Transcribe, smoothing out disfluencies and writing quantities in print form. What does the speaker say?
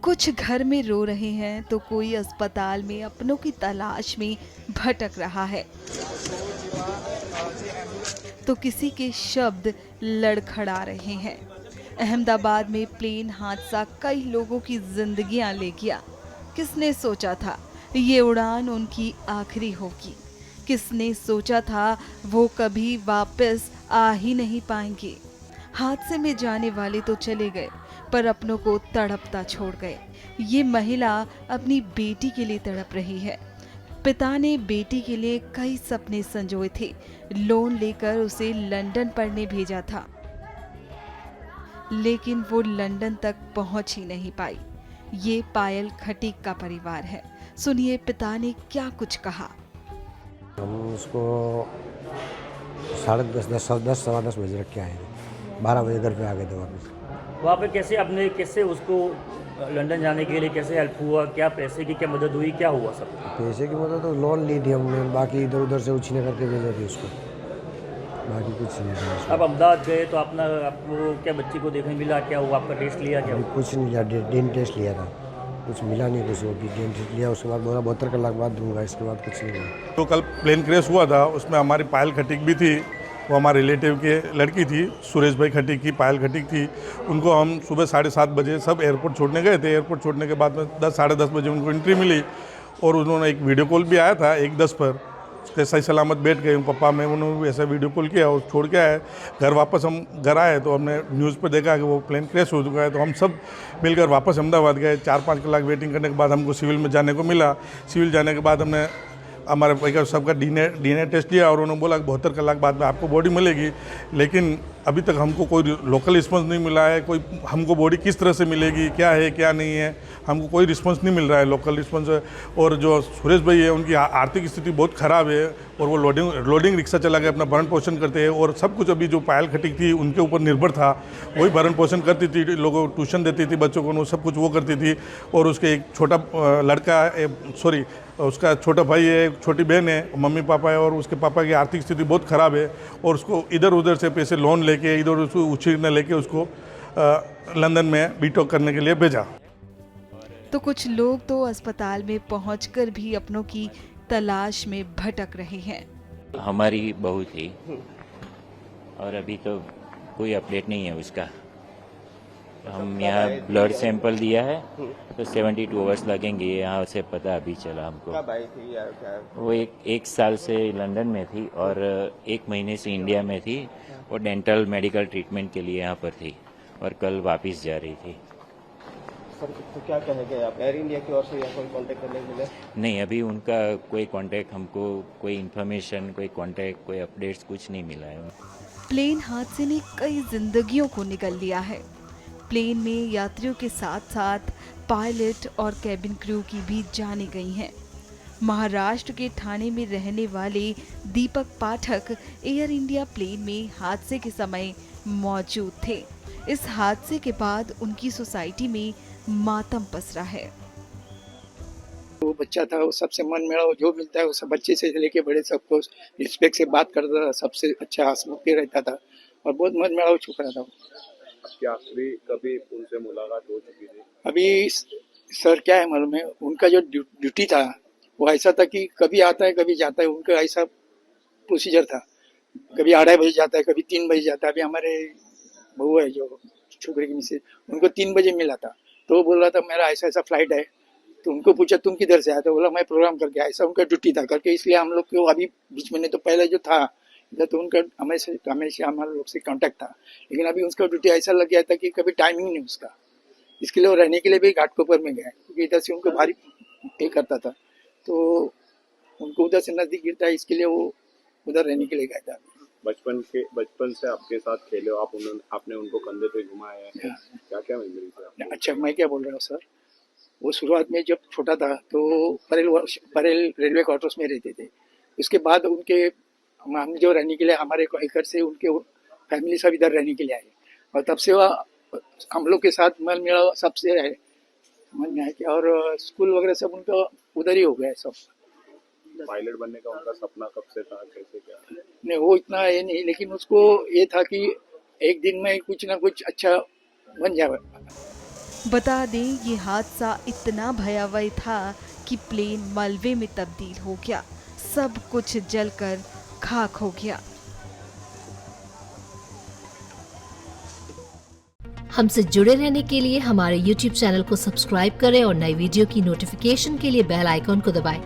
कुछ घर में रो रहे हैं तो कोई अस्पताल में अपनों की तलाश में भटक रहा है, तो किसी के शब्द लड़खड़ा रहे हैं। अहमदाबाद में प्लेन हादसा कई लोगों की जिंदगियां ले गया। किसने सोचा था ये उड़ान उनकी आखिरी होगी? किसने सोचा था वो कभी वापस आ ही नहीं पाएंगे? हादसे में जाने वाले तो चले गए, पर अपनों को तड़पता छोड़ गए। ये महिला अपनी बेटी के लिए तड़प रही है। पिता ने बेटी के लिए कई सपने संजोए थे। लोन लेकर उसे लंदन पढ़ने भेजा था, लेकिन वो लंदन तक पहुंच ही नहीं पाई। ये पायल खटीक का परिवार है। सुनिए पिता ने क्या कुछ कहा। हम उसको 10:30 सवा 10 बजे रख के आए थे। 12 बजे घर पे आ गए थे वापस। वहाँ पे कैसे उसको लंदन जाने के लिए कैसे हेल्प हुआ? क्या पैसे की क्या मदद हुई? क्या हुआ सब? पैसे की मदद तो लोन ली थी हमने, बाकी इधर उधर से उछीने करके भेजा थी उसको, बाकी कुछ नहीं था उसको। अब अहमदाबाद गए तो आपको क्या बच्ची को देखने मिला? क्या हुआ? आपका टेस्ट लिया? क्या अभी हुआ? कुछ नहीं लिया, डीएन टेस्ट लिया था, कुछ मिला नहीं कुछ। वो डीएन टेस्ट लिया, उसके बाद बोला 72 कलाक बाद दूंगा, इसके बाद कुछ नहीं हुआ। तो कल प्लेन क्रैश हुआ था, उसमें हमारी पायल खटीक भी थी। वो हमारे रिलेटिव के लड़की थी, सुरेश भाई खटीक की पायल खटीक थी। उनको हम सुबह 7:30 बजे सब एयरपोर्ट छोड़ने गए थे। एयरपोर्ट छोड़ने के बाद में 10 साढ़े 10 बजे उनको एंट्री मिली और उन्होंने एक वीडियो कॉल भी आया था 1:10 पर। उसके सही सलामत बैठ गए पापा में, उन्होंने भी ऐसा वीडियो कॉल किया और छोड़ के आए। घर वापस हम घर आए तो हमने न्यूज़ पर देखा कि वो प्लेन क्रैश हो चुका है। तो हम सब मिलकर वापस अहमदाबाद गए। 4-5 कलाक वेटिंग करने के बाद हमको सिविल में जाने को मिला। सिविल जाने के बाद हमने हमारे भाई का सबका डीएनए टेस्ट लिया और उन्होंने बोला 72 कलाक बाद में आपको बॉडी मिलेगी। लेकिन अभी तक हमको कोई लोकल रिस्पॉन्स नहीं मिला है। कोई हमको बॉडी किस तरह से मिलेगी, क्या है क्या नहीं है, हमको कोई रिस्पॉन्स नहीं मिल रहा है, लोकल रिस्पॉन्स। और जो सुरेश भाई है उनकी आर्थिक स्थिति बहुत ख़राब है और वो लोडिंग रिक्शा चला के अपना भरण पोषण करते हैं। और सब कुछ अभी जो पायल खटीक थी उनके ऊपर निर्भर था, वही भरण पोषण करती थी, लोगों को ट्यूशन देती थी, बच्चों को सब कुछ वो करती थी। और उसके एक छोटा लड़का उसका छोटा भाई है, एक छोटी बहन है, मम्मी पापा है। और उसके पापा की आर्थिक स्थिति बहुत ख़राब है और उसको इधर उधर से पैसे लोन लेके इधर उसको उछीरने लेके उसको लंदन में बीटॉक करने के लिए भेजा। तो कुछ लोग तो अस्पताल में पहुंचकर भी अपनों की तलाश में भटक रहे हैं। हमारी बहू थी और अभी तो कोई अपडेट नहीं है उसका। हम यहाँ ब्लड सैंपल दिया है तो 72 आवर्स लगेंगे, यहाँ से पता अभी चला हमको। कब आई थी या क्या? वो एक साल से लंदन में थी और 1 महीने से इंडिया में थी और डेंटल मेडिकल ट्रीटमेंट के लिए यहाँ पर थी और कल वापस जा रही थी। सर तो क्या कहेंगे आप, एयर इंडिया की ओर से या कोई कांटेक्ट करने के लिए? नहीं, अभी उनका कोई कांटेक्ट, हमको कोई इन्फॉर्मेशन, कोई कांटेक्ट, कोई अपडेट्स कुछ नहीं मिला है। प्लेन हादसे ने कई जिंदगियों को निगल लिया है। प्लेन में यात्रियों के साथ साथ पायलट और कैबिन क्रू की भी जानें गई हैं। महाराष्ट्र के ठाणे में रहने वाले दीपक पाठक एयर इंडिया प्लेन में हादसे के समय मौजूद थे। इस हादसे के बाद उनकी सोसाइटी में मातम पसरा है। वो बच्चा था, वो सबसे मन मेरा जो मिलता है वो सब बच्चे से लेके बड़े सबको रिस्पेक्ट से बात करता था, सबसे अच्छा हंसमुख के रहता था और बहुत मन मेरा छुप रहा था। आपकी आखिरी कभी उनसे मुलाकात हो चुकी थी? अभी सर क्या है मालूम है, उनका जो ड्यूटी था वो ऐसा था कि कभी आता है कभी जाता है, उनका ऐसा प्रोसीजर था। कभी 2:30 बजे जाता है, कभी 3 बजे जाता है। अभी हमारे बहू है जो छोकरे की मिसेज, उनको 3 बजे मिला था तो वो बोल रहा था मेरा ऐसा ऐसा फ्लाइट है। तो उनको पूछा तुम किधर से आए? तो बोला मैं प्रोग्राम करके आया। ऐसा उनका ड्यूटी था करके, इसलिए हम लोग को अभी बीच में, नहीं तो पहले जो था तो उनका हमेशा हमारे लोग से कांटेक्ट था। लेकिन अभी उसका ड्यूटी ऐसा लग गया था कि कभी टाइमिंग नहीं उसका, इसके लिए वो रहने के लिए भी घाटकोपर में गए क्योंकि इधर से उनको भारी पे करता था तो उनको उधर से नजदीक गिरता है, इसके लिए वो उधर रहने के लिए गया था। बचपन से आपके साथ खेले हो, आपने उनको कंधे पे घुमाया है, क्या क्या मेमोरीज है आपकी? अच्छा, मैं क्या बोल रहा हूँ सर, वो शुरुआत में जब छोटा था तो परेल रेलवे क्वार्टर्स में रहते थे। उसके बाद उनके हम जो रहने के लिए हमारे घर से उनके फैमिली सब इधर रहने के लिए आए और तब से वह हम लोग के साथ मेल मेरा सबसे है समझ में आया कि, और स्कूल वगैरह सब उनका उधर ही हो गया है सब। पायलट बनने का उनका सपना कब से था, कैसे क्या? नहीं वो इतना ये नहीं, लेकिन उसको ये था कि एक दिन में कुछ ना कुछ अच्छा बन जाए। बता दें ये हादसा इतना भयावह था कि प्लेन मलबे में तब्दील हो गया, सब कुछ जलकर खाक हो गया। हमसे जुड़े रहने के लिए हमारे YouTube चैनल को सब्सक्राइब करें और नई वीडियो की नोटिफिकेशन के लिए बेल आइकॉन को दबाएं।